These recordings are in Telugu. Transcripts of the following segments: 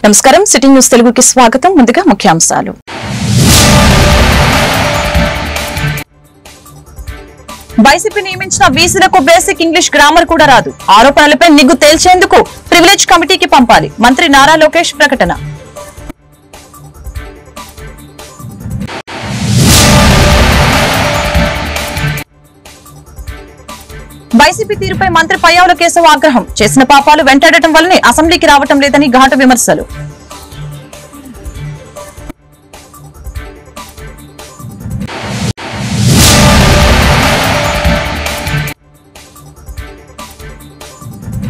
నమస్కారం సిట్టింగ్ న్యూస్ తెలుగుకి స్వాగతం. ముందుగా ముఖ్యాంశాలు. వైసీపీ నియమించిన వీసీలకు బేసిక్ ఇంగ్లీష్ గ్రామర్ కూడా రాదు. ఆరోపణలపై నిగ్గు తేల్చేందుకు ప్రివిలేజ్ కమిటీకి పంపాలి. మంత్రి నారా లోకేష్ ప్రకటన. వైసీపీ తీరుపై మంత్రి పయ్యావుల కేశవ్ ఆగ్రహం. చేసిన పాపాలు వెంటాడటం వల్లనే అసెంబ్లీకి రావటం లేదని ఘాటు విమర్శలు.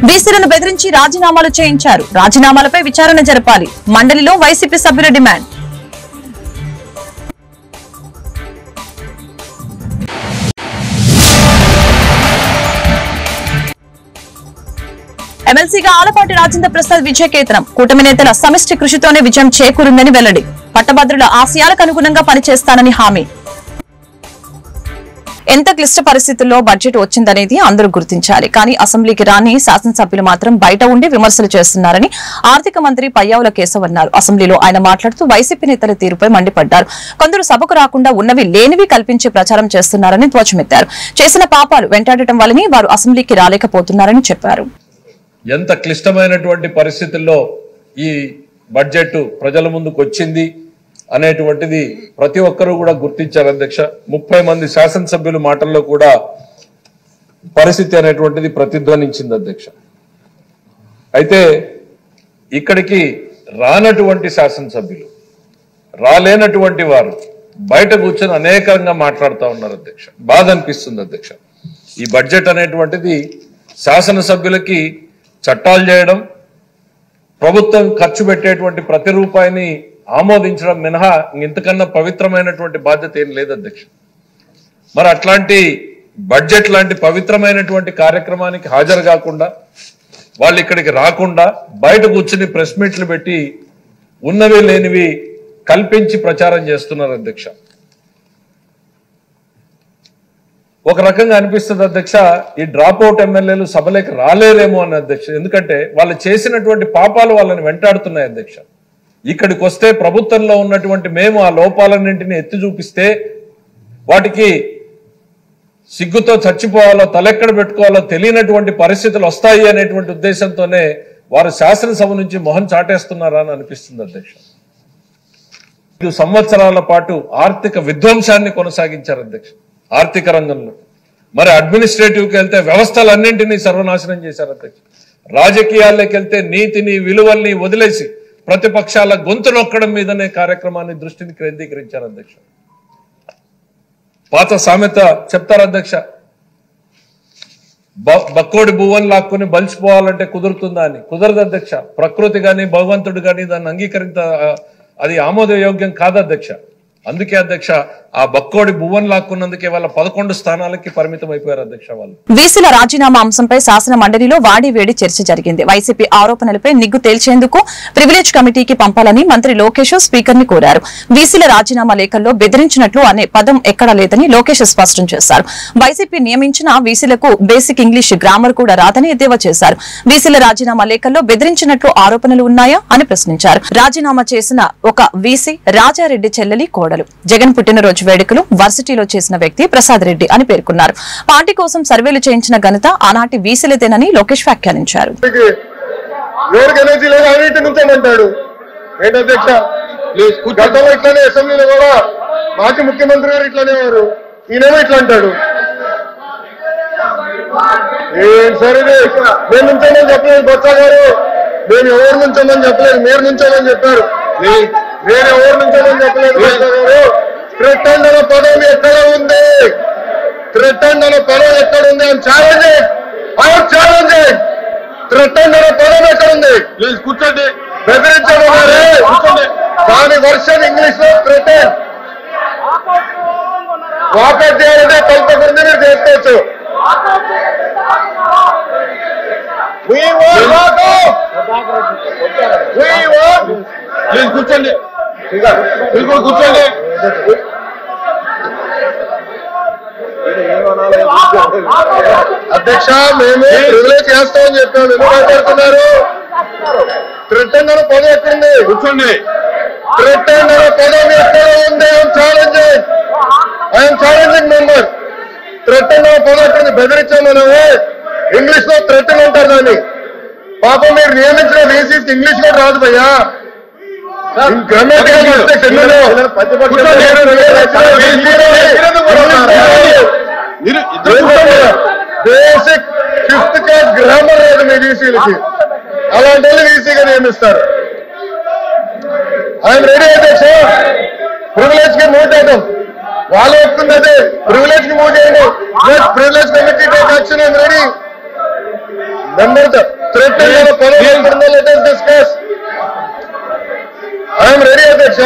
వీసీలను బెదిరించి రాజీనామాలు చేయించారు. రాజీనామాలపై విచారణ జరపాలి. మండలిలో వైసీపీ సభ్యుల డిమాండ్. ఎమ్మెల్సీగా ఆలపాటి రాజేంద్ర ప్రసాద్ విజయకేతనం. కూటమి నేతల సమిష్టి కృషితోనే విజయం చేకూరిందని వెల్లడి. పట్టభద్రుల ఆశయాలకు అనుగుణంగా పనిచేస్తానని హామీ. ఎంత క్లిష్ట పరిస్థితుల్లో బడ్జెట్ వచ్చిందనేది అందరూ గుర్తించాలి. కానీ అసెంబ్లీకి రాని శాసనసభ్యులు మాత్రం బయట ఉండి విమర్శలు చేస్తున్నారని ఆర్థిక మంత్రి పయ్యావుల కేశవ్ అన్నారు. అసెంబ్లీలో ఆయన మాట్లాడుతూ వైసీపీ నేతల తీరుపై మండిపడ్డారు. కొందరు సభకు రాకుండా ఉన్నవి లేనివి కల్పించి ప్రచారం చేస్తున్నారని ధ్వజమెత్తారు. చేసిన పాపాలు వెంటాడటం వల్లనే వారు అసెంబ్లీకి రాలేకపోతున్నారని చెప్పారు. ఎంత క్లిష్టమైనటువంటి పరిస్థితుల్లో ఈ బడ్జెట్ ప్రజల ముందుకు వచ్చింది అనేటువంటిది ప్రతి ఒక్కరూ కూడా గుర్తించారు అధ్యక్ష. 30 మంది శాసనసభ్యుల మాటల్లో కూడా పరిస్థితి అనేటువంటిది ప్రతిధ్వనించింది అధ్యక్ష. అయితే ఇక్కడికి రానటువంటి శాసనసభ్యులు, రాలేనటువంటి వారు బయట కూర్చొని అనేకంగా మాట్లాడుతూ ఉన్నారు అధ్యక్ష. బాధ అనిపిస్తుంది అధ్యక్ష. ఈ బడ్జెట్ అనేటువంటిది శాసనసభ్యులకి చట్టాలు చేయడం, ప్రభుత్వం ఖర్చు పెట్టేటువంటి ప్రతి రూపాయిని ఆమోదించడం మినహా ఇంతకన్నా పవిత్రమైనటువంటి బాధ్యత ఏం లేదు అధ్యక్ష. మరి అట్లాంటి బడ్జెట్ లాంటి పవిత్రమైనటువంటి కార్యక్రమానికి హాజరు కాకుండా, వాళ్ళు ఇక్కడికి రాకుండా బయట కూర్చుని ప్రెస్ మీట్లు పెట్టి ఉన్నవి లేనివి కల్పించి ప్రచారం చేస్తున్నారు అధ్యక్ష. ఒక రకంగా అనిపిస్తుంది అధ్యక్ష, ఈ డ్రాప్అవుట్ ఎమ్మెల్యేలు సభలోకి రాలేరేమో అని అధ్యక్ష. ఎందుకంటే వాళ్ళు చేసినటువంటి పాపాలు వాళ్ళని వెంటాడుతున్నాయి అధ్యక్ష. ఇక్కడికి వస్తే ప్రభుత్వంలో ఉన్నటువంటి మేము ఆ లోపాలన్నింటినీ ఎత్తి చూపిస్తే వాటికి సిగ్గుతో చచ్చిపోవాలో తలెక్కడ పెట్టుకోవాలో తెలియనటువంటి పరిస్థితులు వస్తాయి అనేటువంటి ఉద్దేశంతోనే వారు శాసనసభ నుంచి మొహం చాటేస్తున్నారా అని అనిపిస్తుంది అధ్యక్ష. 5 సంవత్సరాల పాటు ఆర్థిక విధ్వంసాన్ని కొనసాగించారు అధ్యక్ష ఆర్థిక రంగంలో. మరి అడ్మినిస్ట్రేటివ్కి వెళ్తే వ్యవస్థలన్నింటినీ సర్వనాశనం చేశారు అధ్యక్ష. రాజకీయాల్లోకి వెళ్తే నీతిని విలువల్ని వదిలేసి ప్రతిపక్షాల గొంతు నొక్కడం మీదనే కార్యక్రమాన్ని దృష్టిని కేంద్రీకరించారు అధ్యక్ష. పాత సామెత చెప్తారు అధ్యక్ష, బక్కోడి భువన్ లాక్కుని బలిసిపోవాలంటే కుదురుతుందా అని. కుదరదు అధ్యక్ష. ప్రకృతి గాని భగవంతుడు గాని దాన్ని అది ఆమోదయోగ్యం కాదు అధ్యక్ష. అందుకే అధ్యక్ష ఆ బక్కోడి భువన్ లాక్కున్నందుకే వాళ్ళ 11 స్థానాలకి పరిమితం అయిపోయారు అధ్యక్ష. వాళ్ళు వీసీల రాజీనామా అంశంపై శాసన మండలిలో వాడి వేడి చర్చ జరిగింది. వైసీపీ ఆరోపణలపై నిగ్గు తేల్చేందుకు ప్రివిలేజ్ కమిటీకి పంపాలని మంత్రి లోకేష్ స్పీకర్ ని కోరారు. వీసీల రాజీనామా లేఖల్లో బెదిరించినట్లు అనే పదం ఎక్కడా లేదని లోకేష్ స్పష్టం చేశారు. వైసీపీ నియమించిన వీసీలకు బేసిక్ ఇంగ్లీష్ గ్రామర్ కూడా రాదని ఎద్దేవా చేశారు. వీసీల రాజీనామా లేఖల్లో బెదిరించినట్లు ఆరోపణలు ఉన్నాయా అని ప్రశ్నించారు. రాజీనామా చేసిన ఒక వీసీ రాజారెడ్డి చెల్లెలి కోడలు. జగన్ పుట్టినరోజు వేడుకలు వర్సిటీలో చేసిన వ్యక్తి ప్రసాద్ రెడ్డి అని పేర్కొన్నారు. పార్టీ కోసం సర్వేలు చేయించిన ఘనత ఆనాటి వీసీలదేనని లోకేష్ వ్యాఖ్యానించారు. మాజీ ముఖ్యమంత్రి గారు ఇట్లానే వారు, ఈయనేమో ఇట్లా అంటాడు. సరే మేము నుంచోమని చెప్పలేదు బొత్స గారు, మేము ఎవరు నుంచోమని చెప్పలేదు, మీరు నుంచోమని చెప్పారు. నేను ఎవరు నుంచోమని చెప్పలేదు బొత్స గారు. థ్రెటెండ్ అనే పదం ఎక్కడ ఉంది, థ్రెటెండ్ అనే పదం ఎక్కడ ఉంది అని ఛాలెంజ్. థ్రెటెండ్ అనే పదం ఎక్కడ ఉంది? ప్లీజ్ కూర్చోండి. బెదిరించడం కూర్చోండి. దాని వర్షన్ ఇంగ్లీష్ లో థ్రెటెండ్. వాకౌట్ చేయాలంటే కల్పకుంది, మీరు చేసుకోవచ్చు. ప్లీజ్ కూర్చోండి, కూర్చోండి. అధ్యక్ష మేము ప్రివిలేజ్ చేస్తామని చెప్పాము. ఎందుకు మాట్లాడుతున్నారు? థ్రెటన్ అనే పదం ఎక్కడుంది? కూర్చోండి. థ్రెటన్ అనే పదం ఎక్కడ ఉంది? I'm challenging member. థ్రెటన్ అనే పదం ఎక్కడుంది? బెదిరించామని ఇంగ్లీష్ లో థ్రెటన్ అంటారు దాన్ని. పాపం మీరు నియమించిన వీసీకి ఇంగ్లీష్ కూడా రాదు భయ్యా. గ్రామటికల్ మిస్టేక్స్ ఎన్నో. బేసిక్ 5th క్లాస్ గ్రామర్ లేదు మీ వీసీలకి. అలాంటి వాళ్ళు వీసీగా నియమిస్తారు. ఐఎమ్ రెడీ అధ్యక్ష. ప్రివిలేజ్ కి మూవ్ చేద్దాం. వాళ్ళు ఒప్పుకుంది అదే. ప్రివిలేజ్ కి మూవ్ చేయండి. Privilege committee take action. I'm ready. Number discuss. I'm ready అధ్యక్ష.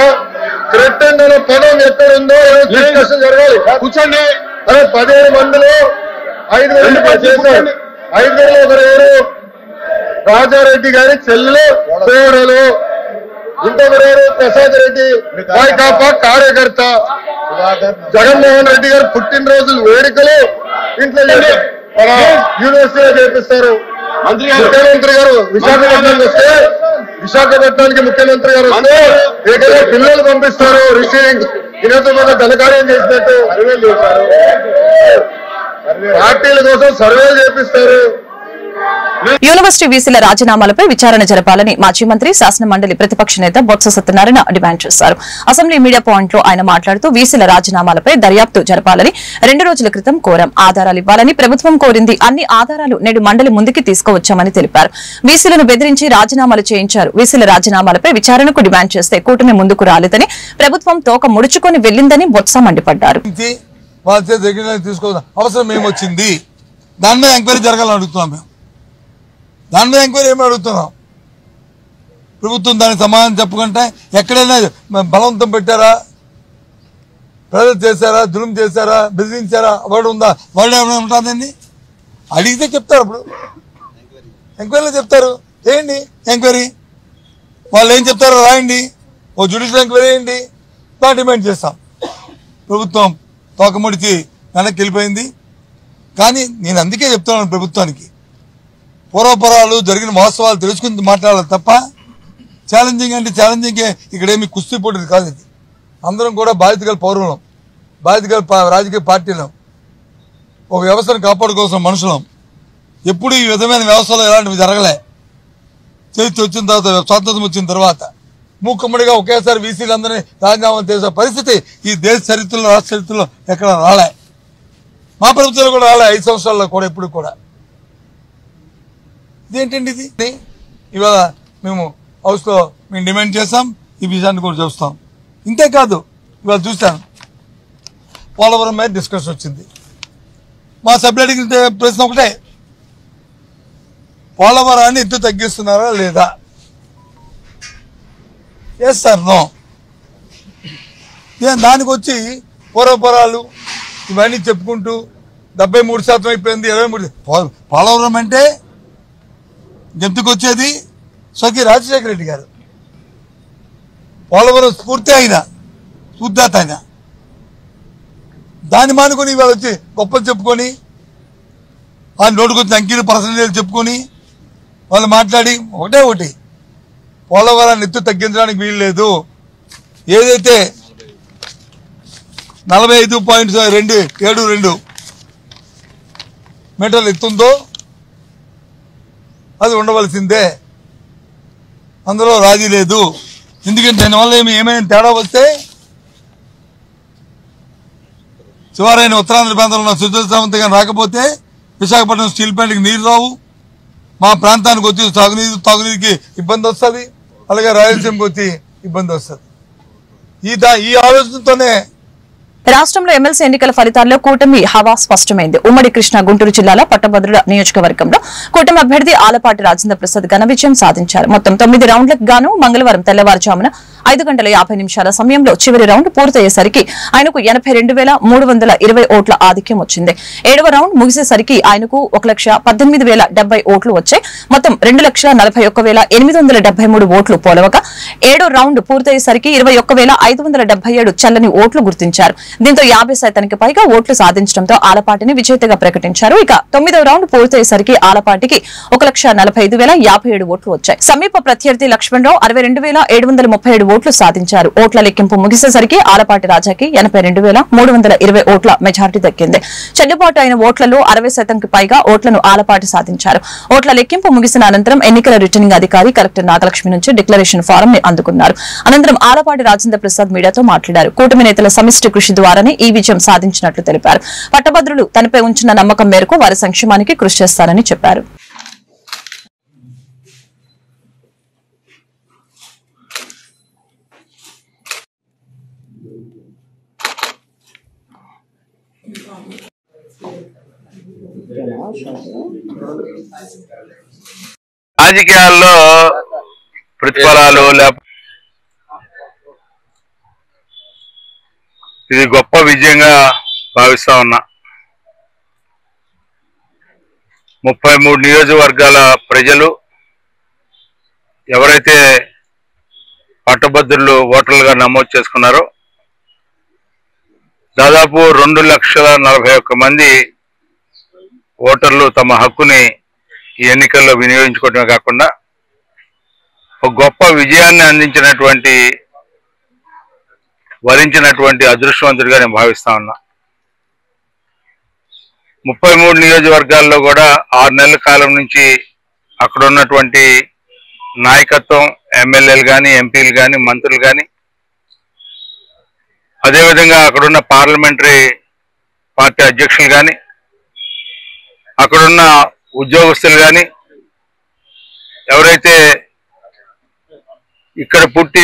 థ్రెటన్ అనే పదం ఎక్కడ ఉందో డిస్కషన్ జరగాలి. కూర్చోండి. 17 మందిలో 5 చేశారు. 5 ఒకరు రాజారెడ్డి గారి చెల్లెలు పేడలు, ఇంకొకరు ప్రసాద్ రెడ్డి వైకాపా కార్యకర్త. జగన్మోహన్ రెడ్డి గారు పుట్టినరోజులు వేడుకలు ఇంట్లో యూనివర్సిటీలో చేపిస్తారు. ముఖ్యమంత్రి గారు విశాఖపట్నం వస్తే విశాఖపట్నానికి ముఖ్యమంత్రి గారు వస్తే ఏదైనా పిల్లలు పంపిస్తారు. రిసీవింగ్ ఈరోజు మీద ఘనకార్యం చేసినట్టు సర్వేలు చేశారు. పార్టీల కోసం సర్వేలు చేపిస్తారు. యూనివర్సిటీ వీసీల రాజీనామాలపై విచారణ జరపాలని మాజీ మంత్రి శాసన మండలి ప్రతిపక్ష నేత బొత్స సత్యనారాయణ డిమాండ్ చేశారు. అసెంబ్లీ మీడియా పాయింట్ లో ఆయన మాట్లాడుతూ వీసీల రాజీనామాలపై దర్యాప్తు జరపాలని 2 రోజుల క్రితం కోరాం. ఆధారాలు ఇవ్వాలని ప్రభుత్వం కోరింది. అన్ని ఆధారాలు నేడు మండలి ముందుకి తీసుకువచ్చామని తెలిపారు. వీసీలను బెదిరించి రాజీనామాలు చేయించారు. వీసీల రాజీనామాలపై విచారణకు డిమాండ్ చేస్తే కూటమి ముందుకు రాలేదని, ప్రభుత్వం తోక ముడుచుకొని వెళ్లిందని బొత్స మండిపడ్డారు. అవసరం ఏమొచ్చింది? దాని మీద ఎంక్వైరీ జరగాలని అడుగుతున్నాం. మేము దాని మీద ఎంక్వైరీ ఏమి అడుగుతున్నాం? ప్రభుత్వం దానికి సమాధానం చెప్పుకుంటే ఎక్కడైనా బలవంతం పెట్టారా, ప్రజలు చేశారా, దులుం చేశారా, బెదిరించారా, వాడు ఉందా? వాళ్ళు ఏమైనా ఉంటుందండి? అడిగితే చెప్తారు. అప్పుడు ఎంక్వైరీలో చెప్తారు. చేయండి ఎంక్వైరీ. వాళ్ళు ఏం చెప్తారో రాయండి. ఓ జ్యుడిషియల్ ఎంక్వైరీ వేయండి. దాన్ని డిమాండ్ చేస్తాం. ప్రభుత్వం తోకముడిచి వెనక్కి వెళ్ళిపోయింది. కానీ నేను అందుకే చెప్తున్నాను ప్రభుత్వానికి, పూర్వపరాలు జరిగిన వాస్తవాలు తెలుసుకుని మాట్లాడాలి తప్ప ఛాలెంజింగ్ అంటే ఛాలెంజింగ్ ఇక్కడేమి కుస్తీ పోటీది కాదు. ఇది అందరం కూడా బాధ్యత గల పౌరులం, బాధ్యత గల రాజకీయ పార్టీలం, ఒక వ్యవస్థను కాపాడుకోవాల్సిన మనుషులం. ఎప్పుడు ఈ విధమైన వ్యవస్థలో ఎలాంటివి జరగలే. చేతి వచ్చిన తర్వాత, స్వాతంత్రం వచ్చిన తర్వాత మూకుమ్మడిగా ఒకేసారి వీసీలందరినీ రాజీనామాలు చేసే పరిస్థితి ఈ దేశ చరిత్రలో, రాష్ట్ర చరిత్రలో ఎక్కడ రాలే. మా ప్రభుత్వంలో కూడా రాలే. 5 సంవత్సరాల్లో కూడా ఎప్పుడు కూడా. ఇదేంటండి ఇది? ఇవాళ మేము హౌస్లో మేము డిమాండ్ చేస్తాం. ఈ విషయాన్ని కూడా చూస్తాం. ఇంతేకాదు ఇవాళ చూస్తాను పోలవరం మీద డిస్కషన్ వచ్చింది. మా సభ్యులు అడిగిన ప్రశ్న ఒకటే, పోలవరాన్ని ఎత్తు తగ్గిస్తున్నారా లేదా? Yes sir no. దానికి వచ్చి పూర్వపరాలు ఇవన్నీ చెప్పుకుంటూ 73% అయిపోయింది, 23. పోలవరం అంటే ఎందుకు వచ్చేది? స్వర్గీయ రాజశేఖర రెడ్డి గారు పోలవరం స్ఫూర్తి అయినా, స్ఫూర్తిదాత అయినా. దాన్ని మానుకొని ఇవాళ వచ్చి గొప్పలు చెప్పుకొని, ఆ నోటుకు వచ్చి అంకీలు పర్సెంటేజ్ చెప్పుకొని వాళ్ళు మాట్లాడి ఒకటి పోలవరాన్ని ఎత్తు తగ్గించడానికి వీలు లేదు. ఏదైతే 45.72 మీటర్లు ఎత్తుందో అది ఉండవలసిందే. అందులో రాజీ లేదు. ఎందుకంటే దానివల్ల ఏమైనా తేడా వస్తే చివరైన ఉత్తరాంధ్ర ప్రాంతంలో ఉన్న సుజలవంతంగా రాకపోతే విశాఖపట్నం స్టీల్ ప్లాంట్కి నీరు రావు. మా ప్రాంతానికి వచ్చి తాగునీరుకి ఇబ్బంది వస్తుంది. అలాగే రాయలసీమకి వచ్చి ఇబ్బంది వస్తుంది. ఈ ఆలోచనతోనే రాష్ట్రంలో ఎమ్మెల్సీ ఎన్నికల ఫలితాల్లో కూటమి హవా స్పష్టమైంది. ఉమ్మడి కృష్ణా గుంటూరు జిల్లాల పట్టభద్రుల నియోజకవర్గంలో కూటమి అభ్యర్థి ఆలపాటి రాజేంద్ర ప్రసాద్ ఘన విజయం సాధించారు. మొత్తం 9 రౌండ్లకు గాను మంగళవారం తెల్లవారుజామున 5:50 సమయంలో చివరి రౌండ్ పూర్తయ్యేసరికి ఆయనకు 82,320 ఓట్ల ఆధిక్యం వచ్చింది. 7వ రౌండ్ ముగిసేసరికి ఆయనకు 1,18,070 ఓట్లు వచ్చాయి. మొత్తం 2,41,873 ఓట్లు పోలవగా 7వ రౌండ్ పూర్తయ్యేసరికి 21,577 చల్లని ఓట్లు గుర్తించారు. దీంతో 50% పైగా ఓట్లు సాధించడంతో ఆలపాటిని విజేతగా ప్రకటించారు. ఇక 9వ రౌండ్ పూర్తయ్యేసరికి ఆలపాటికి 1,45,057 ఓట్లు వచ్చాయి. సమీప ప్రత్యర్థి లక్ష్మణరావు 62,737 ఓట్లు సాధించారు. ఓట్ల లెక్కింపు ముగిసేసరికి ఆలపాటి రాజాకి 82,320 ఓట్ల మెజార్టీ దక్కింది. చెల్లుబాటు అయిన ఓట్లలో 60% పైగా ఓట్లను ఆలపాటి సాధించారు. ఓట్ల లెక్కింపు ముగిసిన అనంతరం ఎన్నికల రిటర్నింగ్ అధికారి కలెక్టర్ నాగలక్ష్మి నుంచి డిక్లరేషన్ ఫారం ని అందుకున్నారు. అనంతరం ఆలపాటి రాజేంద్ర ప్రసాద్ మీడియాతో మాట్లాడారు. కూటమి నేతల సమిష్టి కృషి ద్వారానే ఈ విజయం సాధించినట్లు తెలిపారు. పట్టభద్రులు తనపై ఉంచిన నమ్మకం మేరకు వారి సంక్షేమానికి కృషి చేస్తారని చెప్పారు. రాజకీయాల్లో ప్రతిఫలాలు ఇది గొప్ప విజయంగా భావిస్తా ఉన్నా. 33 నియోజకవర్గాల ప్రజలు ఎవరైతే పట్టభద్రులు ఓటర్లుగా నమోదు చేసుకున్నారో దాదాపు 2,41,000 మంది ఓటర్లు తమ హక్కుని ఈ ఎన్నికల్లో వినియోగించుకోవడమే కాకుండా ఒక గొప్ప విజయాన్ని వరించినటువంటి అదృష్టవంతుడిగా నేను భావిస్తా ఉన్నా. 33 నియోజకవర్గాల్లో కూడా 6 నెలల కాలం నుంచి అక్కడ ఉన్నటువంటి నాయకత్వం, ఎమ్మెల్యేలు కానీ, ఎంపీలు కానీ, మంత్రులు కానీ, అదేవిధంగా అక్కడున్న పార్లమెంటరీ పార్టీ అధ్యక్షులు కానీ, అక్కడున్న ఉద్యోగస్తులు కానీ, ఎవరైతే ఇక్కడ పుట్టి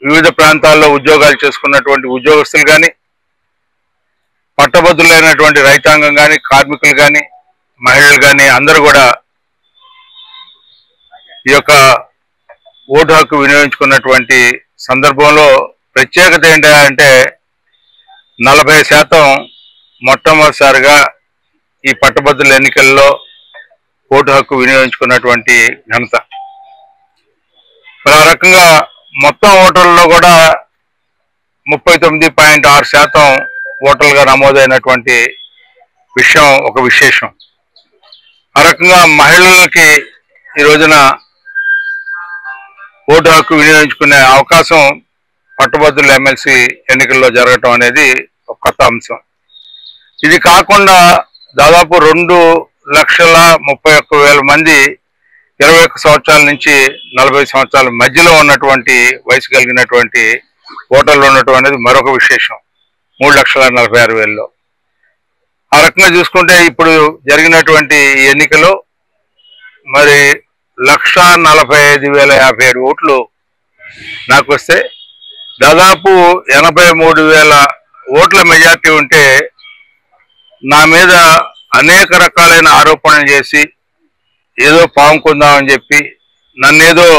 వివిధ ప్రాంతాల్లో ఉద్యోగాలు చేసుకున్నటువంటి ఉద్యోగస్తులు కానీ, పట్టభద్రులైనటువంటి రైతాంగం కానీ, కార్మికులు కానీ, మహిళలు కానీ అందరూ కూడా ఈ యొక్క ఓటు హక్కు వినియోగించుకున్నటువంటి సందర్భంలో ప్రత్యేకత ఏంటంటే 40% మొట్టమొదటిసారిగా ఈ పట్టభద్రుల ఎన్నికల్లో ఓటు హక్కు వినియోగించుకున్నటువంటి ఘనత. మరి ఆ రకంగా మొత్తం ఓటర్లలో కూడా 39.6% ఓటర్లుగా నమోదైనటువంటి విషయం ఒక విశేషం. ఆ రకంగా మహిళలకి ఈ రోజున ఓటు హక్కు వినియోగించుకునే అవకాశం పట్టభద్రుల ఎమ్మెల్సీ ఎన్నికల్లో జరగటం అనేది ఒక కొత్త అంశం. ఇది కాకుండా దాదాపు 2,31,000 మంది 21 సంవత్సరాల నుంచి 40 సంవత్సరాల మధ్యలో ఉన్నటువంటి వయసు కలిగినటువంటి ఓటర్లు ఉండటం అనేది మరొక విశేషం. 3,46,000లో. ఆ రకంగా చూసుకుంటే ఇప్పుడు జరిగినటువంటి ఈ ఎన్నికలో మరి 1,45,057 ఓట్లు నాకు వస్తే దాదాపు 83,000 ఓట్ల మెజార్టీ ఉంటే నా మీద అనేక రకాలైన ఆరోపణలు చేసి ఏదో పాముకుందామని చెప్పి నన్నేదో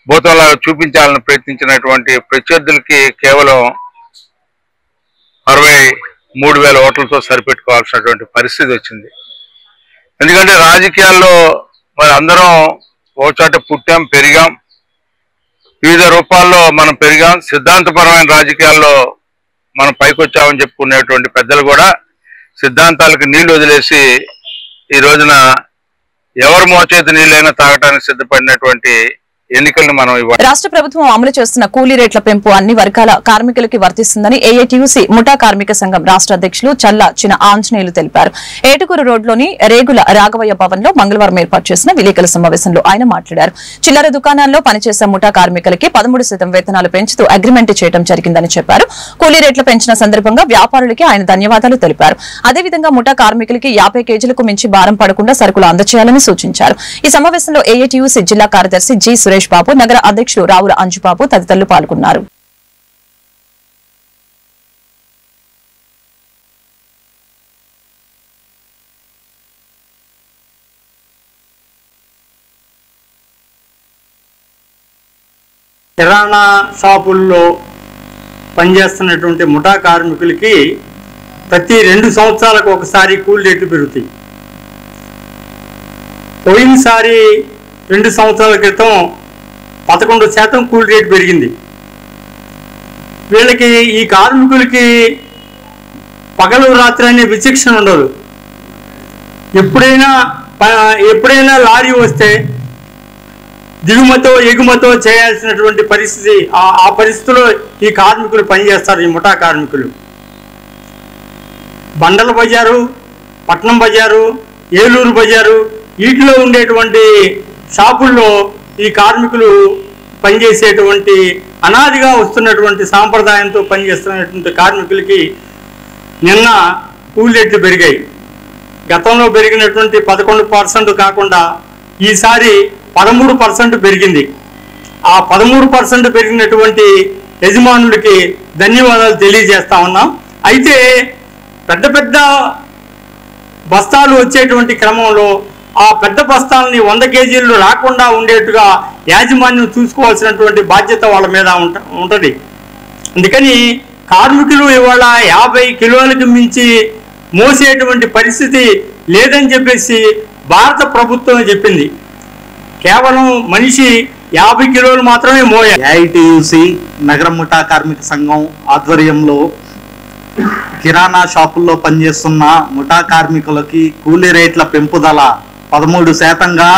భూతంలాగా చూపించాలని ప్రయత్నించినటువంటి ప్రత్యర్థులకి కేవలం 63,000 ఓట్లతో సరిపెట్టుకోవాల్సినటువంటి పరిస్థితి వచ్చింది. ఎందుకంటే రాజకీయాల్లో మరి అందరం ఒకచోట పుట్టాం, పెరిగాం, వివిధ రూపాల్లో మనం పెరిగాం. సిద్ధాంతపరమైన రాజకీయాల్లో మనం పైకొచ్చామని చెప్పుకునేటువంటి పెద్దలు కూడా సిద్ధాంతాలకు నీళ్లు వదిలేసి ఈ రోజున ఎవరు మోచేతి నీళ్ళైనా తాగడానికి సిద్ధపడినటువంటి ఎన్నికలను మనం రాష్ట్ర ప్రభుత్వం అమలు చేస్తున్న కూలీ రేట్ల పెంపు అన్ని వర్గాల కార్మికులకి వర్తిస్తుందని ఏఐటీయూసీ ముఠా కార్మిక సంఘం రాష్ట్ర అధ్యక్షులు చల్లా చిన ఆంజనేయులు తెలిపారు. ఏటుకూరు రోడ్లోని రేగుల రాఘవయ్య భవన్ లో మంగళవారం ఏర్పాటు చేసిన విలేకరుల సమావేశంలో ఆయన మాట్లాడారు. చిల్లర దుకాణాల్లో పనిచేసే ముఠా కార్మికులకి 13% వేతనాలు పెంచుతూ అగ్రిమెంట్ చేయడం జరిగిందని చెప్పారు. కూలీ రేట్లు పెంచిన సందర్భంగా వ్యాపారులకి ఆయన ధన్యవాదాలు తెలిపారు. అదేవిధంగా ముఠా కార్మికులకి 50 కేజీలకు మించి భారం పడకుండా సరుకులు అందజేయాలని సూచించారు. ఈ సమావేశంలో ఏఐటీయూసీ జిల్లా కార్యదర్శి జి సురేష్ బాబు, నగర అధ్యక్షులు రావుల అంజుబాబు తదితరులు పాల్గొన్నారు. కిరాణా షాపుల్లో పనిచేస్తున్నటువంటి ముఠా కార్మికులకి ప్రతి 2 సంవత్సరాలకు ఒకసారి కూలీ రేట్లు పెరుగుతాయి. పోయినసారి 2 సంవత్సరాల క్రితం 11% కూలీ రేటు పెరిగింది. వీళ్ళకి ఈ కార్మికులకి పగలు రాత్రి అనే విచక్షణ ఉండదు. ఎప్పుడైనా లారీ వస్తే దిగుమతో ఎగుమతో చేయాల్సినటువంటి పరిస్థితి, ఆ పరిస్థితిలో ఈ కార్మికులు పనిచేస్తారు. ఈ ముఠా కార్మికులు బండల బజారు, పట్నం బజారు, ఏలూరు బజారు వీటిలో ఉండేటువంటి షాపుల్లో ఈ కార్మికులు పనిచేసేటువంటి అనాదిగా వస్తున్నటువంటి సాంప్రదాయంతో పనిచేస్తున్నటువంటి కార్మికులకి నిన్న కూలీ రేట్లు పెరిగాయి. గతంలో పెరిగినటువంటి 11% కాకుండా ఈసారి 13% పెరిగింది. ఆ 13% పెరిగినటువంటి యజమానులకి ధన్యవాదాలు తెలియజేస్తా ఉన్నాం. అయితే పెద్ద పెద్ద బస్తాలు వచ్చేటువంటి క్రమంలో ఆ పెద్ద బస్తాలని 100 కేజీలు రాకుండా ఉండేట్టుగా యాజమాన్యం చూసుకోవాల్సినటువంటి బాధ్యత వాళ్ళ మీద ఉంటుంది. అందుకని కార్మికులు ఇవాళ 50 కిలోలకు మించి మోసేటువంటి పరిస్థితి లేదని చెప్పేసి భారత ప్రభుత్వం చెప్పింది. కేవలం మనిషి 50 కిలోలు మాత్రమే మోయాలి. ఏఐటియుసి నగర ముఠా కార్మిక సంఘం ఆధ్వర్యంలో కిరాణా షాపుల్లో పనిచేస్తున్న ముఠా కార్మికులకి కూలీ రేట్ల పెంపుదల 13%గా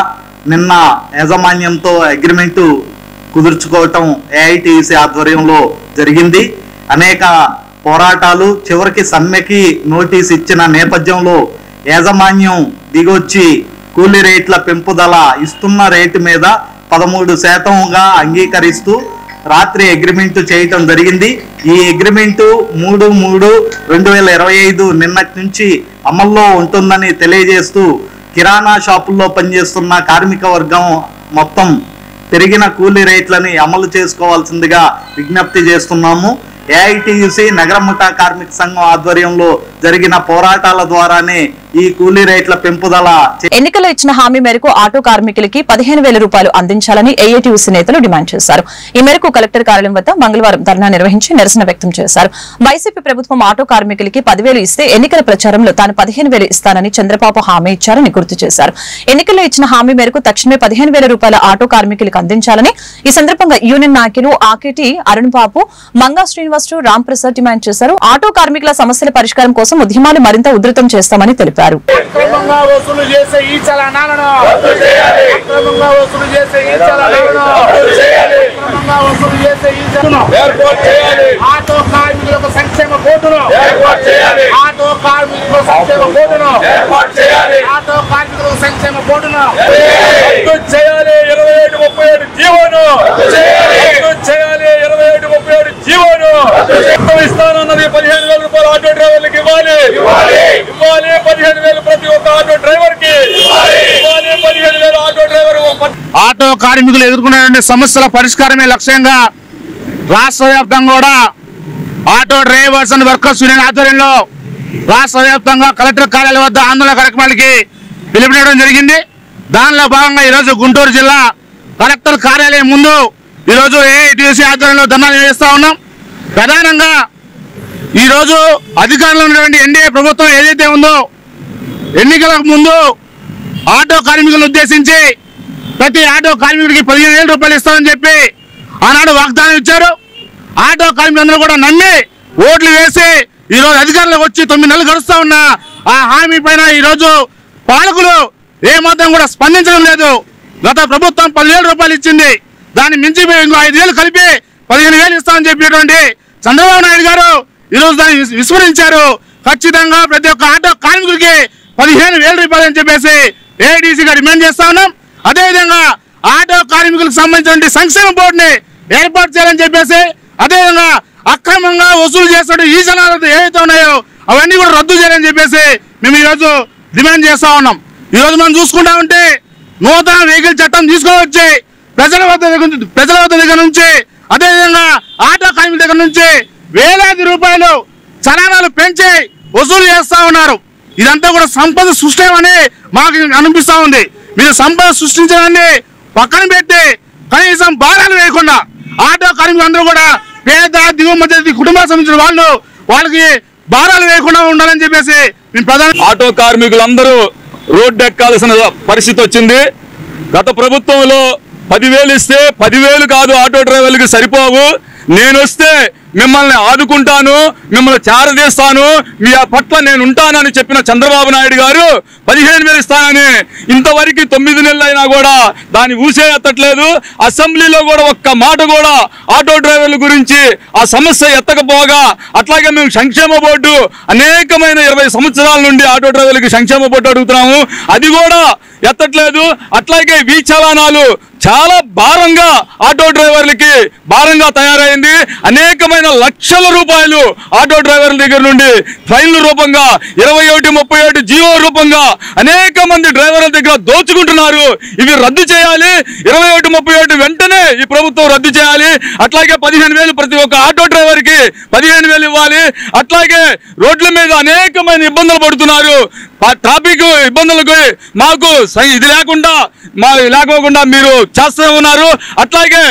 నిన్న యాజమాన్యంతో అగ్రిమెంటు కుదుర్చుకోవటం ఏఐటియుసి ఆధ్వర్యంలో జరిగింది. అనేక పోరాటాలు చివరికి సమ్మెకి నోటీస్ ఇచ్చిన నేపథ్యంలో యాజమాన్యం దిగొచ్చి కూలీ రేట్ల పెంపుదల ఇస్తున్న రేటు మీద 13%గా అంగీకరిస్తూ రాత్రి అగ్రిమెంటు చేయటం జరిగింది. ఈ అగ్రిమెంటు 3/3/2025 నిన్నటి నుంచి అమల్లో ఉంటుందని తెలియజేస్తూ కిరాణా షాపుల్లో పనిచేస్తున్న కార్మిక వర్గం మొత్తం పెరిగిన కూలీ రేట్లని అమలు చేసుకోవాల్సిందిగా విజ్ఞప్తి చేస్తున్నాము. ఏఐటియుసి నగర ముఠా కార్మిక సంఘం ఆధ్వర్యంలో జరిగిన పోరాటాల ద్వారానే ఈ కూలీ రేట్ల పెంపుదల. ఎన్నికల్లో ఇచ్చిన హామీ మేరకు ఆటో కార్మికులకి 15,000 రూపాయలు అందించాలని ఏఐటియుసి నేతలు డిమాండ్ చేశారు. ఈ మేరకు కలెక్టర్ కార్యాలయం వద్ద మంగళవారం ధర్నా నిర్వహించి నిరసన వ్యక్తం చేశారు. వైసీపీ ప్రభుత్వం ఆటో కార్మికులకి 10,000 ఇస్తే ఎన్నికల ప్రచారంలో తాను 15,000 ఇస్తానని చంద్రబాబు హామీ ఇచ్చారని గుర్తు చేశారు. ఎన్నికల్లో ఇచ్చిన హామీ మేరకు తక్షణమే 15,000 రూపాయల ఆటో కార్మికులకు అందించాలని ఈ సందర్భంగా యూనియన్ నాయకులు ఆకేటి అరుణ్ బాబు, మంగా శ్రీనివాసరావు, రామ్ ప్రసాద్ డిమాండ్ చేశారు. ఆటో కార్మికుల సమస్యల పరిష్కారం కోసం ఉద్యమాలు మరింత ఉధృతం చేస్తామని తెలిపారు. అక్రమంగా వసూలు చేసే ఈ చలానాలను ఆటో కార్మికులకు సంక్షేమ బోర్డును ఆటో కార్మికులకు సంక్షేమ బోర్డును రద్దు చేయాలి. 2737 జీవోను చేయాలి. 2737 జీవోను ఇస్తానన్నది 15,000 రూపాయలు ఆటో డ్రైవర్లకు ఇవ్వాలి. 15,000 ప్రతి ఒక్క ఆటో డ్రైవర్ కి 15,000 ఆటో డ్రైవర్. ఆటో కార్మికులు ఎదుర్కొనే సమస్యల పరిష్కారమే లక్ష్యంగా రాష్ట్ర వ్యాప్తంగా కూడా auto drivers and workers union ఆధ్వర్యంలో రాష్ట్ర వ్యాప్తంగా కలెక్టర్ కార్యాలయం వద్ద ఆందోళన కార్యక్రమాలకి పిలుపునివ్వడం జరిగింది. దానిలో భాగంగా ఈరోజు గుంటూరు జిల్లా కలెక్టర్ కార్యాలయం ముందు ఈరోజు ఏఐటియుసి ఆధ్వర్యంలో ధర్నాలు నిర్వహిస్తా ఉన్నాం. ప్రధానంగా ఈరోజు అధికారంలో ఉన్నటువంటి ఎన్డీఏ ప్రభుత్వం ఏదైతే ఉందో ఎన్నికలకు ముందు ఆటో కార్మికులను ఉద్దేశించి ప్రతి ఆటో కార్మికుడికి 15,000 రూపాయలు ఇస్తామని చెప్పి ఆనాడు వాగ్దానం ఇచ్చారు. ఆటో కార్మికులందరూ కూడా నమ్మి ఓట్లు వేసి ఈరోజు అధికారంలోకి వచ్చి 9 నెలలు గడుస్తా ఉన్న ఆ హామీ పైన ఈరోజు పాలకులు ఏమాత్రం కూడా స్పందించడం లేదు. గత ప్రభుత్వం 10,000 రూపాయలు ఇచ్చింది, దాన్ని మించి ఇంకో 5,000 కలిపి 15,000 ఇస్తామని చెప్పినటువంటి చంద్రబాబు నాయుడు గారు ఈరోజు దాన్ని విస్మరించారు. ఖచ్చితంగా ప్రతి ఒక్క ఆటో కార్మికుడికి 15,000 రూపాయలు అని చెప్పేసి ఏఐటీసీగా డిమాండ్ చేస్తా ఉన్నాం. అదేవిధంగా ఆటో కార్మికులకు సంబంధించిన సంక్షేమ బోర్డుని ఏర్పాటు చేయాలని చెప్పేసి, అదేవిధంగా అక్రమంగా వసూలు చేస్తున్న ఈ జనాలు ఏవైతే ఉన్నాయో అవన్నీ కూడా రద్దు చేయాలని చెప్పేసి మేము ఈరోజు డిమాండ్ చేస్తా ఉన్నాం. ఈరోజు మనం చూసుకుంటా ఉంటే నూతన వెహికల్ చట్టం తీసుకొని ప్రజల వద్ద దగ్గర నుంచి అదేవిధంగా ఆటో కార్మికుల దగ్గర నుంచి వేలాది రూపాయలు చలానాలు పెంచి వసూలు చేస్తా ఉన్నారు. ఇదంతా కూడా సంపద సృష్టిమని మాకు అనిపిస్తా ఉంది. మీరు సంపద సృష్టించడాన్ని పక్కన పెట్టి కనీసం భారాలు వేయకుండా ఆటో కార్మికులందరూ కూడా పేద దిగువ మధ్య కుటుంబానికి సంబంధించిన వాళ్ళకి భారాలు వేయకుండా ఉండాలని చెప్పేసి నేను ప్రధాన ఆటో కార్మికులందరూ రోడ్డు ఎక్కాల్సిన పరిస్థితి వచ్చింది. గత ప్రభుత్వంలో 10,000 ఇస్తే 10,000 కాదు ఆటో డ్రైవర్లకి సరిపోవు, నేను వస్తే మిమ్మల్ని ఆదుకుంటాను, మిమ్మల్ని చేరదీస్తాను, మీ పట్ల నేను ఉంటానని చెప్పిన చంద్రబాబు నాయుడు గారు 15,000 ఇస్తానని ఇంతవరకు 9 నెలలు అయినా కూడా దాన్ని ఊసే ఎత్తట్లేదు. అసెంబ్లీలో కూడా ఒక్క మాట కూడా ఆటో డ్రైవర్ల గురించి ఆ సమస్య ఎత్తకపోగా, అట్లాగే మేము సంక్షేమ బోర్డు అనేకమైన 20 సంవత్సరాల నుండి ఆటో డ్రైవర్లకి సంక్షేమ బోర్డు అడుగుతున్నాము, అది కూడా ఎత్తట్లేదు. అట్లాగే వీ చలానాలు చాలా భారంగా ఆటో డ్రైవర్లకి భారంగా తయారైంది. అనేకమైన లక్షల రూపాయలు ఆటో డ్రైవర్ల దగ్గర నుండి ఫైన్ల రూపంగా 21, 31 జీవో రూపంగా అనేక మంది డ్రైవర్ల దగ్గర దోచుకుంటున్నారు. ఇవి రద్దు చేయాలి. 21, 31 వెంటనే ఈ ప్రభుత్వం రద్దు చేయాలి. అట్లాగే 15,000 ప్రతి ఒక్క ఆటో డ్రైవర్కి 15,000 ఇవ్వాలి. అట్లాగే రోడ్ల మీద అనేకమైన ఇబ్బందులు పడుతున్నారు. ట్రాఫిక్ ఇబ్బందులకు మాకు ఇది లేకోకుండా మీరు చేస్తూ ఉన్నారు. అట్లాగే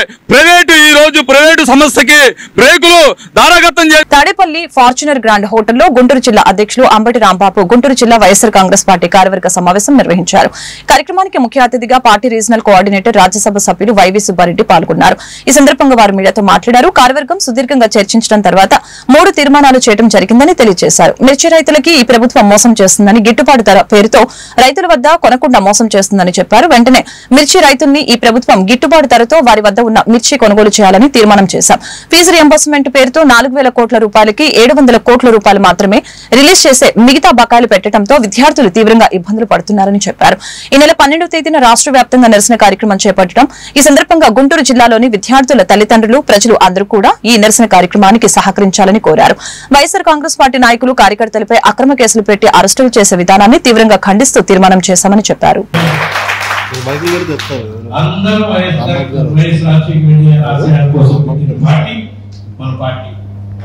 ఈ రోజు ప్రైవేటు సంస్థకి బ్రేకులు దారాగతం చేసి తాడేపల్లి ఫార్చునర్ గ్రాండ్ హోటల్లో గుంటూరు జిల్లా అధ్యక్షులు అంబటి రాంబాబు గుంటూరు జిల్లా వైఎస్ఆర్ కాంగ్రెస్ పార్టీ కార్యవర్గ సమావేశం నిర్వహించారు. కార్యక్రమానికి ముఖ్య అతిథిగా పార్టీ రీజనల్ కోఆర్డినేటర్ రాజ్యసభ సభ్యులు వైవి సుబ్బారెడ్డి పాల్గొన్నారు. ఈ సందర్భంగా వారు మీడియాతో మాట్లాడారు. కార్యవర్గం సుదీర్ఘంగా చర్చించడం తర్వాత 3 తీర్మానాలు చేయడం జరిగిందని తెలియజేశారు. మిర్చి రైతులకి ఈ ప్రభుత్వం మోసం చేస్తుందని, గిట్టుబాటు ధర పేరుతో రైతుల వద్ద కొనకుండా మోసం చేస్తుందని చెప్పారు. వెంటనే మిర్చి రైతుల్ని ఈ ప్రభుత్వం గిట్టుబాటు ధరతో వారి వద్ద ఉన్న మిర్చి కొనుగోలు చేయాలని తీర్మానం చేశాం. ఫీజు రియంబర్స్మెంట్ పేరుతో 4,000 కోట్ల రూపాయలకి 700 కోట్ల రూపాయలు మాత్రమే రిలీజ్ చేసే మిగతా బకాయిలు పెట్టడంతో విద్యార్థులు తీవ్రంగా ఇబ్బందులు పడుతున్నారని చెప్పారు. ఈ నెల 12వ తేదీన రాష్ట్ర వ్యాప్తంగా నిరసన కార్యక్రమం చేపట్టడం. ఈ సందర్భంగా గుంటూరు జిల్లాలోని విద్యార్థుల తల్లిదండ్రులు, ప్రజలు అందరూ కూడా ఈ నిరసన కార్యక్రమానికి సహకరించాలని కోరారు. వైఎస్ఆర్ కాంగ్రెస్ పార్టీ నాయకులు, కార్యకర్తలపై అక్రమ కేసులు పెట్టి అరెస్టులు చేసే విధానాన్ని తీవ్రంగా ఖండిస్తూ తీర్మానం చేశామని చెప్పారు. అందరూ వైఎస్ రాజశేఖర ఆశయాల కోసం పెట్టిన పార్టీ మన పార్టీ.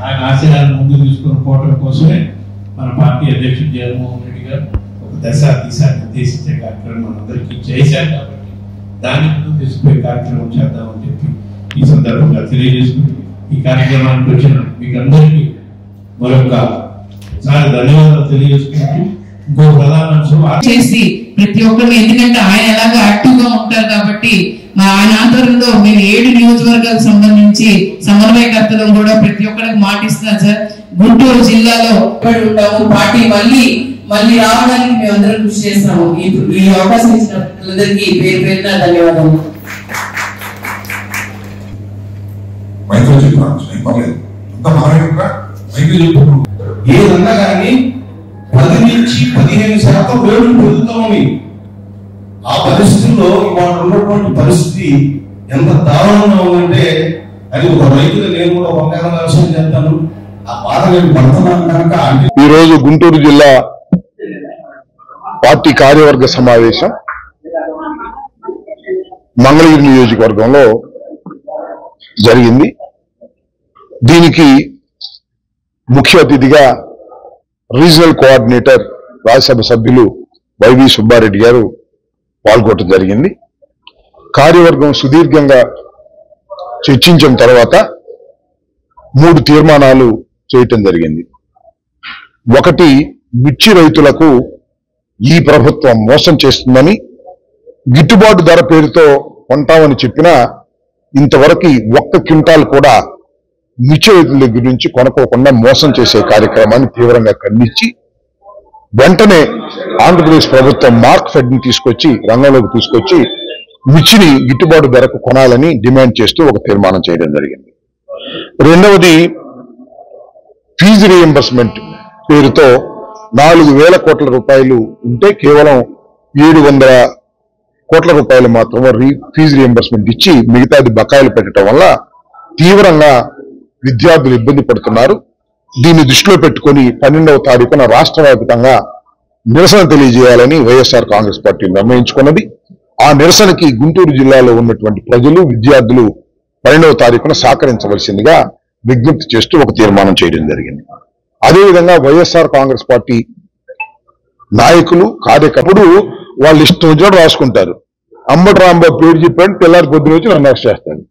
ఆయన ఆశయాలను ముందుకు తీసుకుని పోవడం కోసమే మన పార్టీ అధ్యక్షుడు జగన్మోహన్ రెడ్డి గారు ఒక దిశాన్ని నిర్దేశించే కార్యక్రమం మనందరికీ చేశారు. కాబట్టి దాన్ని ముందుకు తీసుకుపోయే కార్యక్రమం చేద్దామని చెప్పి ఈ సందర్భంగా తెలియజేసుకుంటూ ఈ కార్యక్రమానికి వచ్చిన మీకు అందరికీ మరొకసారి ధన్యవాదాలు తెలియజేసుకుంటూ ఇంకో ప్రధాన అంశం చేసి ప్రతి ఒక్కరు, ఎందుకంటే ఆయన ఎలాగో యాక్టివ్ గా ఉంటారు కాబట్టి ఆయన ఆధ్వర్యంలో మేము 7 నియోజకవర్గాలకు సంబంధించి సమన్వయకర్తలు కూడా ప్రతి ఒక్కరికి మాటిస్తున్నాం సార్. గుంటూరు జిల్లాలో ఉంటాము, పార్టీ మళ్ళీ రావడానికి మేము అందరం కృషి చేస్తాము. ఈ అవకాశం ఇచ్చిన అందరికీ పేరు పేరున ధన్యవాదాలు. ఏదన్నా కానీ 10 నుంచి 15% వేలు పెరుగుతామని ఆ పరిస్థితుల్లో ఇవాళ ఉన్నటువంటి పరిస్థితి ఎంత దారుణంగా ఉందంటే, అది ఒక రైతులు నేను కూడా ఒక వ్యవసాయం చేస్తాను, ఆ బాధ నేను పడుతున్నాను కనుక. ఈ రోజు గుంటూరు జిల్లా పార్టీ కార్యవర్గ సమావేశం మంగళగిరి నియోజకవర్గంలో జరిగింది. దీనికి ముఖ్య అతిథిగా రీజనల్ కోఆర్డినేటర్ రాజ్యసభ సభ్యులు వైవి సుబ్బారెడ్డి గారు పాల్గొనడం జరిగింది. కార్యవర్గం సుదీర్ఘంగా చర్చించిన తర్వాత 3 తీర్మానాలు చేయటం జరిగింది. ఒకటి, మిర్చి రైతులకు ఈ ప్రభుత్వం మోసం చేస్తుందని, గిట్టుబాటు ధర పేరుతో కొంటామని చెప్పినా ఇంతవరకు 1 క్వింటాల్ కూడా మిర్చి రైతుల దగ్గర నుంచి కొనుక్కోకుండా మోసం చేసే కార్యక్రమాన్ని తీవ్రంగా ఖండించి వెంటనే ఆంధ్రప్రదేశ్ ప్రభుత్వం మార్క్ ఫెడ్ ని రంగంలోకి తీసుకొచ్చి మిర్చిని గిట్టుబాటు ధరకు కొనాలని డిమాండ్ చేస్తూ ఒక తీర్మానం చేయడం జరిగింది. రెండవది, ఫీజు రియంబర్స్మెంట్ పేరుతో 4,000 కోట్ల రూపాయలు ఉంటే కేవలం 700 కోట్ల రూపాయలు మాత్రమే ఫీజు రియంబర్స్మెంట్ ఇచ్చి మిగతాది బకాయిలు పెట్టడం వల్ల తీవ్రంగా విద్యార్థులు ఇబ్బంది పడుతున్నారు. దీన్ని దృష్టిలో పెట్టుకుని 12వ తారీఖున రాష్ట్ర వ్యాప్తంగా నిరసన తెలియజేయాలని వైఎస్ఆర్ కాంగ్రెస్ పార్టీ నిర్ణయించుకున్నది. ఆ నిరసనకి గుంటూరు జిల్లాలో ఉన్నటువంటి ప్రజలు, విద్యార్థులు 12వ తారీఖున సహకరించవలసిందిగా విజ్ఞప్తి చేస్తూ ఒక తీర్మానం చేయడం జరిగింది. అదేవిధంగా వైఎస్ఆర్ కాంగ్రెస్ పార్టీ నాయకులు, కార్యకర్తలు వాళ్ళు ఇష్టం వచ్చినట్టు రాసుకుంటారు. అంబటి రాంబాబు పేరు చెప్పాడు, తెల్లారి పొద్దున వచ్చి నన్ను అరెస్ట్ చేస్తాడు.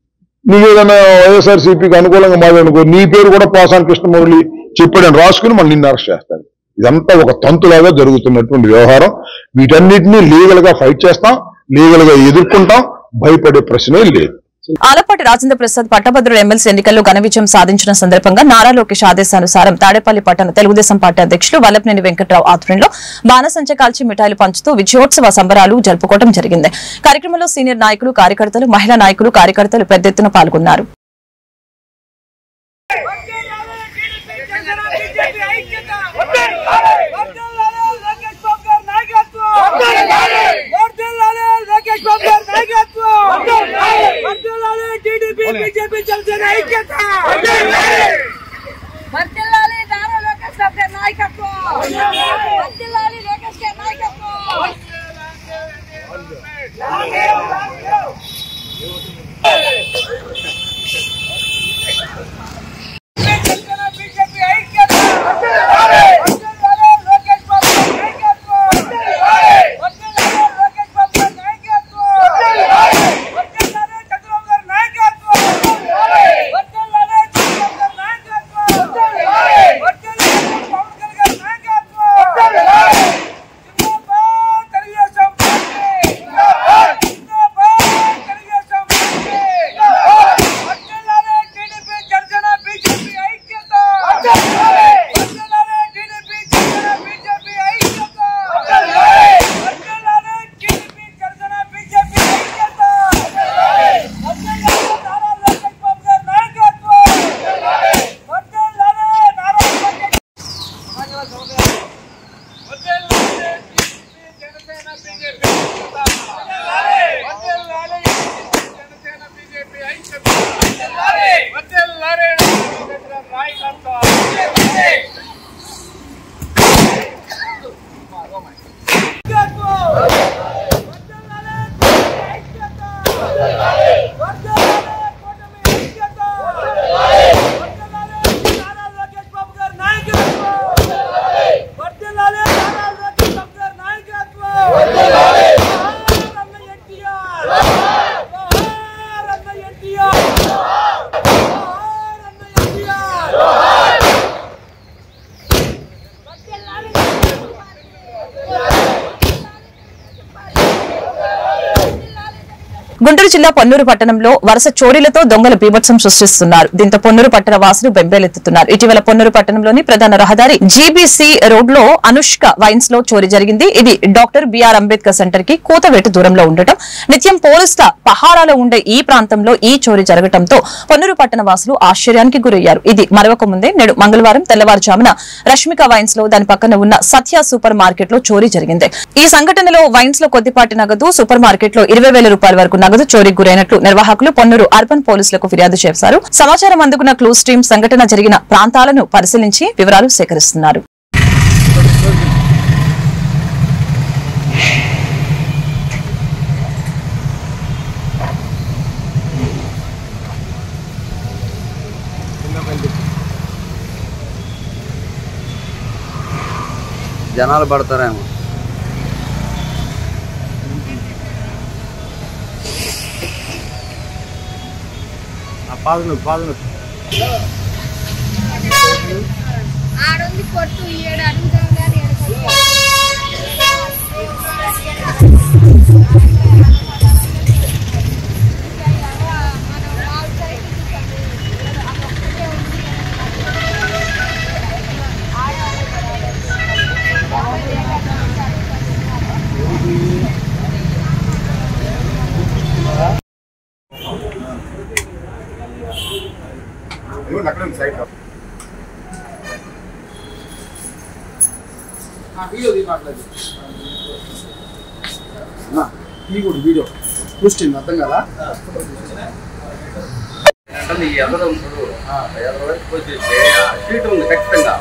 నీకు ఏదైనా వైఎస్ఆర్సీపీకి అనుకూలంగా మాట్లాడుకో నీ పేరు కూడా పోసాని కృష్ణమురళి చెప్పాడని రాసుకుని మళ్ళీ నిన్ను అరెస్ట్ చేస్తాడు. ఇదంతా ఒక తంతులాగా జరుగుతున్నటువంటి వ్యవహారం. వీటన్నిటినీ లీగల్ గా ఫైట్ చేస్తాం, లీగల్ గా ఎదుర్కొంటాం, భయపడే ప్రశ్నే లేదు. ఆలపాటి రాజేంద్ర ప్రసాద్ పట్టభద్రుల ఎమ్మెల్సీ ఎన్నికల్లో ఘన విజయం సాధించిన సందర్భంగా నారా లోకేష్ ఆదేశానుసారం తాడేపల్లి పట్టణ తెలుగుదేశం పార్టీ అధ్యక్షులు వల్లభనేని వెంకట్రావు ఆధ్వర్యంలో బాణసంచ కాల్చి మిఠాయిలు పంచుతూ విజయోత్సవ సంబరాలు జరుపుకోవడం జరిగింది. కార్యక్రమంలో సీనియర్ నాయకులు, కార్యకర్తలు, మహిళా నాయకులు, కార్యకర్తలు పెద్ద ఎత్తున పాల్గొన్నారు. గుంటూరు జిల్లా పొన్నూరు పట్టణంలో వరుస చోరీలతో దొంగలు బీభత్సం సృష్టిస్తున్నారు. దీంతో పొన్నూరు పట్టణ వాసులు బెంబేలెత్తుతున్నారు. ఇటీవల పొన్నూరు పట్టణంలోని ప్రధాన రహదారి జీబీసీ రోడ్ లో అనుష్క వైన్స్ లో చోరీ జరిగింది. ఇది డాక్టర్ బిఆర్ అంబేద్కర్ సెంటర్ కి కూతవేటు దూరంలో ఉండటం, నిత్యం పోలీసుల పహారాలో ఉండే ఈ ప్రాంతంలో ఈ చోరీ జరగడంతో పొన్నూరు పట్టణ వాసులు ఆశ్చర్యానికి గురయ్యారు. ఇది మరొక ముందే నేడు మంగళవారం తెల్లవారుజామున రష్మిక వైన్స్ లో దాని పక్కన ఉన్న సత్య సూపర్ మార్కెట్ లో చోరీ జరిగింది. ఈ సంఘటనలో వైన్స్ లో కొద్దిపాటి నగదు, సూపర్ మార్కెట్ లో 20,000 రూపాయల వరకు నగదు చోరీకి గురైనట్లు నిర్వాహకులు పొన్నూరు అర్బన్ పోలీసులకు ఫిర్యాదు చేశారు. సమాచారం అందుకున్న క్లూస్ టీం సంఘటన జరిగిన ప్రాంతాలను పరిశీలించి వివరాలు సేకరిస్తున్నారు. జనాలు పడతారేమో. ఆడుంది కొట్టు ఏడు అడుగుతాం కానీ వీడియో చూస్తుంది అర్థం కదా. షీట్ ఉంది ఖచ్చితంగా,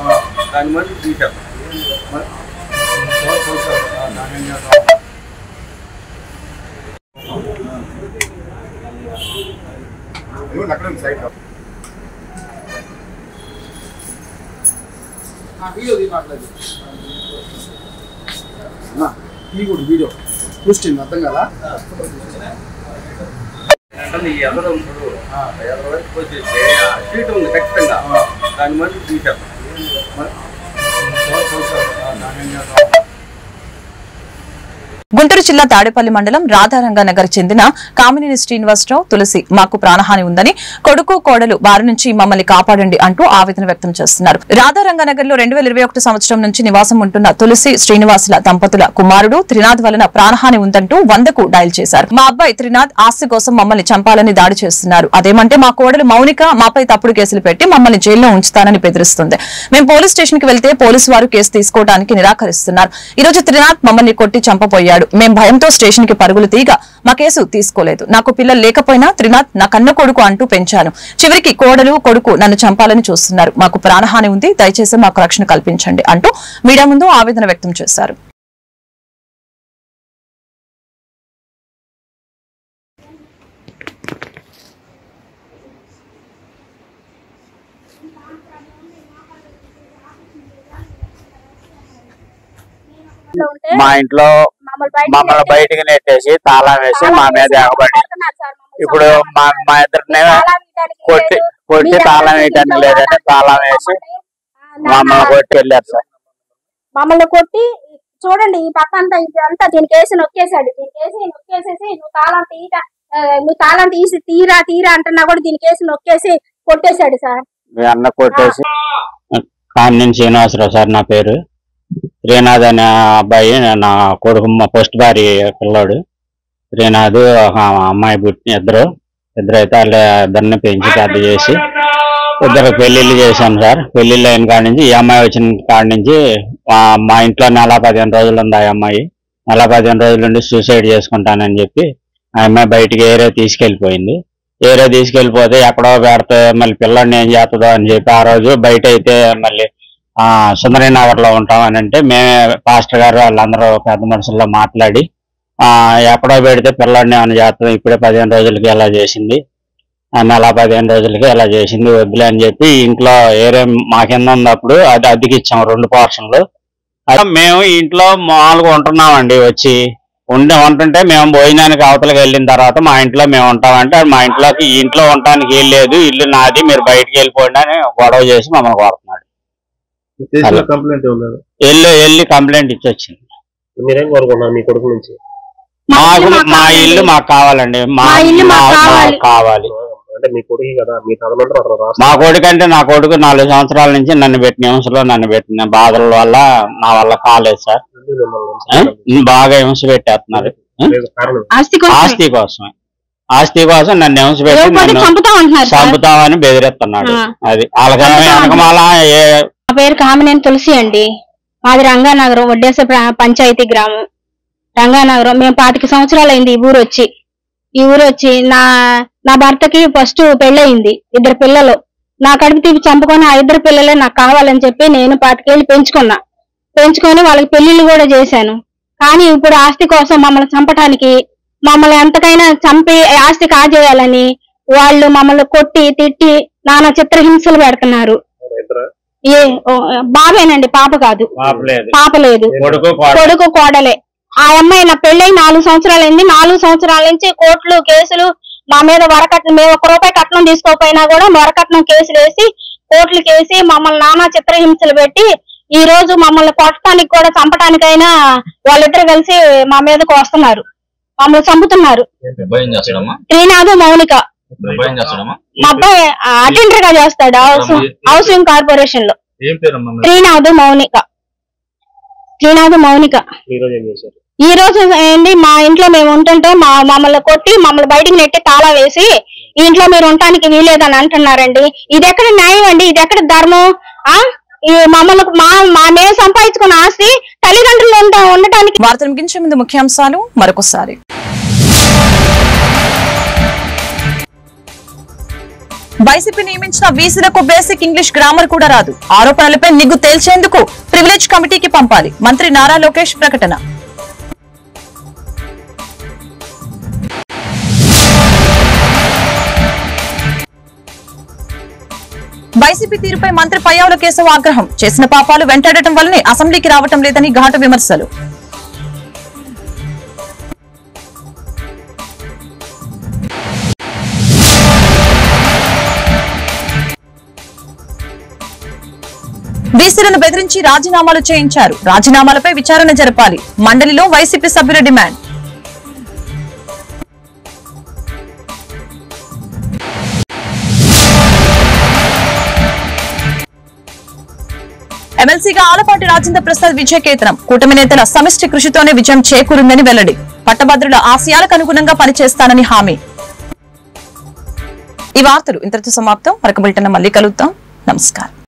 దాని మధ్య తీసాం. వీడియో చూస్తుంది అర్థం కదా. అసలు ఈ ఎదరం వరకు వచ్చేసి సీట్ ఉంది ఖచ్చితంగా దాని మంది తీసాం. గుంటూరు జిల్లా తాడేపల్లి మండలం రాధారంగనగర్ చెందిన కామినేని శ్రీనివాసరావు తులసి మాకు ప్రాణహాని ఉందని కొడుకు కోడలు వారి నుంచి మమ్మల్ని కాపాడండి అంటూ ఆవేదన వ్యక్తం చేస్తున్నారు. రాధారంగనగర్ లో 2021 సంవత్సరం నుంచి నివాసం ఉంటున్న తులసి శ్రీనివాసుల దంపతుల కుమారుడు త్రినాథ్ వలన ప్రాణహాని ఉందంటూ 100కు డయల్ చేశారు. మా అబ్బాయి త్రినాథ్ ఆస్తి కోసం మమ్మల్ని చంపాలని దాడి చేస్తున్నారు. అదేమంటే మా కోడలు మౌనిక మాపై తప్పుడు కేసులు పెట్టి మమ్మల్ని జైల్లో ఉంచుతానని బెదిరిస్తుంది. మేము పోలీస్ స్టేషన్ కి వెళ్తే పోలీసు వారు కేసు తీసుకోవడానికి నిరాకరిస్తున్నారు. ఈ రోజు త్రినాథ్ మమ్మల్ని కొట్టి చంపబోయాడు. మేం భయంతో స్టేషన్ కి పరుగులు తీగా మా కేసు తీసుకోలేదు. నాకు పిల్లలు లేకపోయినా త్రినాథ్ నా కన్న కొడుకు అంటూ పెంచాను. చివరికి కోడలు కొడుకు నన్ను చంపాలని చూస్తున్నారు. మాకు ప్రాణహాని ఉంది, దయచేసి మాకు రక్షణ కల్పించండి అంటూ మీడియా ముందు ఆవేదన వ్యక్తం చేశారు. మా ఇంట్లో మమ్మల్ని బయటికి నెట్టేసి తాళం వేసి మా మీద ఎగబడి ఇప్పుడు మా ఇద్దరిని కొట్టి తాళం వేయటానికి లేదంటే తాళం వేసి మమ్మల్ని కొట్టి వెళ్ళారు సార్. మమ్మల్ని కొట్టి చూడండి ఈ పక్క అంతా ఇదంతా దీనికి వేసి నొక్కేసాడు. దీనికి వేసి నొక్కేసేసి నువ్వు తాళం తీసి తీరా అంటున్నా కూడా దీనికి వేసి నొక్కేసి కొట్టేశాడు సార్. మీ అన్న కొట్టేసి కామినేని శ్రీనివాసరావు సార్ నా పేరు. శ్రీనాథ్ అనే అబ్బాయి నా కొడుకు మా ఫస్ట్ భార్య పిల్లాడు. శ్రీనాథ్ అమ్మాయి పుట్టిన ఇద్దరు అయితే వాళ్ళ ఇద్దరిని పెంచి పెద్ద చేసి ఇద్దరు పెళ్లిళ్ళు చేశాం సార్. పెళ్లిళ్ళు అయిన కాడి నుంచి ఈ అమ్మాయి వచ్చిన కాడి నుంచి మా ఇంట్లో 15 రోజులు ఉంది. ఆ అమ్మాయి 15 రోజుల నుండి సూసైడ్ చేసుకుంటానని చెప్పి ఆ అమ్మాయి బయటికి ఏరియా తీసుకెళ్లిపోయింది. ఏరియా తీసుకెళ్లిపోతే ఎక్కడో పెడితే మళ్ళీ పిల్లాడిని ఏం చేస్తుందో అని చెప్పి ఆ రోజు బయట అయితే మళ్ళీ సుందరీనగర్ లో ఉంటామని అంటే మేమే పాస్టర్ గారు వాళ్ళందరూ పెద్ద మనుషుల్లో మాట్లాడి ఎక్కడో పెడితే పిల్లాడిని ఏమైనా చేస్తాం, ఇప్పుడే 15 రోజులకి ఎలా చేసింది, 15 రోజులకి ఎలా చేసింది, వద్దులే అని చెప్పి ఇంట్లో ఏరియా మా కింద ఉన్నప్పుడు అది అద్దెకి ఇచ్చాం 2 పోర్షన్లు. మేము ఇంట్లో మామూలుగా ఉంటున్నామండి. వచ్చి ఉంటుంటే మేము భోజనానికి అవతలకి వెళ్ళిన తర్వాత మా ఇంట్లో మేము ఉంటామంటే మా ఇంట్లోకి ఇంట్లో ఉండటానికి ఏం లేదు, ఇల్లు నాది, మీరు బయటకు వెళ్ళిపోండి అని గొడవ చేసి మమ్మల్ని కొడుతున్నాడు. వెళ్ళి కంప్లైంట్ ఇచ్చి వచ్చింది. మీరేం కోరుకున్నారు మీ కొడుకు నుంచి? మా ఇల్లు మాకు కావాలండి, కావాలి. అంటే మీ కొడుకు కదా, మీ తదనంతరం మా కొడుకు అంటే నా కొడుకు 4 సంవత్సరాల నుంచి నన్ను పెట్టిన హింసలో పెట్టిన బాధల వల్ల నా వల్ల కాలేదు సార్. బాగా హింస పెట్టేస్తున్నారు ఆస్తి కోసం నన్ను హింస పెట్టి చంపుతామని బెదిరిస్తున్నాడు. అది వాళ్ళ నా పేరు కామినేని తులసి అండి. మాది రంగానగరం వడ్డేస పంచాయతీ గ్రామం రంగానగరం. మేము 25 సంవత్సరాలు అయింది ఈ ఊరు వచ్చి నా భర్తకి ఫస్ట్ పెళ్ళయింది, 2 పిల్లలు. నా కడుపు తీపి చంపుకొని ఆ 2 పిల్లలే నాకు కావాలని చెప్పి నేను 25 ఏళ్ళు పెంచుకొని వాళ్ళకి పెళ్లిళ్ళు కూడా చేశాను. కానీ ఇప్పుడు ఆస్తి కోసం మమ్మల్ని చంపటానికి, మమ్మల్ని ఎంతకైనా చంపి ఆస్తి కాజేయాలని వాళ్ళు మమ్మల్ని కొట్టి తిట్టి నానా చిత్రహింసలు పెడుతున్నారు. బాబేనండి, పాప కాదు, పాప లేదు, కొడుకు కోడలే. ఆ అమ్మాయి నా పెళ్ళై 4 సంవత్సరాలు అయింది. 4 సంవత్సరాల నుంచి కోర్టులు కేసులు మా మీద వరకట్నం, మేము 1 రూపాయి కట్నం తీసుకోకపోయినా కూడా వరకట్నం కేసులు వేసి కోర్టులు కేసి మమ్మల్ని నానా చిత్రహింసలు పెట్టి ఈ రోజు మమ్మల్ని కొట్టడానికి కూడా చంపటానికైనా వాళ్ళిద్దరు కలిసి మా మీదకు వస్తున్నారు, మమ్మల్ని చంపుతున్నారు. శ్రీనాథ్ మౌనిక మా అబ్బాయి అటెండర్ గా చేస్తాడు హౌసింగ్ కార్పొరేషన్ లో. శ్రీనాథ్ మౌనిక ఈ రోజు ఏంటి మా ఇంట్లో మేము ఉంటుంటే మమ్మల్ని కొట్టి మమ్మల్ని బయటికి నెట్టి తాళా వేసి ఈ ఇంట్లో మీరు ఉండటానికి వీలేదని అంటున్నారండి. ఇది ఎక్కడ న్యాయం అండి? ఇది ఎక్కడ ధర్మం? మమ్మల్ని మా మేము సంపాదించుకున్న ఆస్తి తల్లిదండ్రులు ఉండటానికి. వార్తలు ముగించే ముందు ముఖ్యాంశాలు మరొకసారి. వైసీపీ నియమించిన వీసీలకు బేసిక్ ఇంగ్లీష్ గ్రామర్ కూడా రాదు. ఆరోపణలపై నిగ్గు తేల్చేందుకు ప్రివిలేజ్ కమిటీకి పంపాలి. మంత్రి నారా లోకేష్ ప్రకటన. వైసీపీ తీరుపై మంత్రి పయ్యావుల కేశవ్ ఆగ్రహం. చేసిన పాపాలు వెంటాడటం వల్లనే అసెంబ్లీకి రావటం లేదని ఘాటు విమర్శలు. బీసీలను బెదిరించి రాజీనామాలు చేయించారు. రాజీనామాలపై విచారణ జరపాలి. మండలిలో వైసీపీ సభ్యుల డిమాండ్. ఎమ్మెల్సీగా ఆలపాటి రాజేంద్ర ప్రసాద్ విజయకేతనం. కూటమి నేతల సమిష్టి కృషితోనే విజయం చేకూరిందని వెల్లడి. పట్టభద్రుల ఆశయాలకు అనుగుణంగా పనిచేస్తానని హామీ. ఈ వార్తలు ఇంతటితో సమాప్తం. మరొక బులెటిన్ మళ్ళీ కలుద్దాం. నమస్కారం.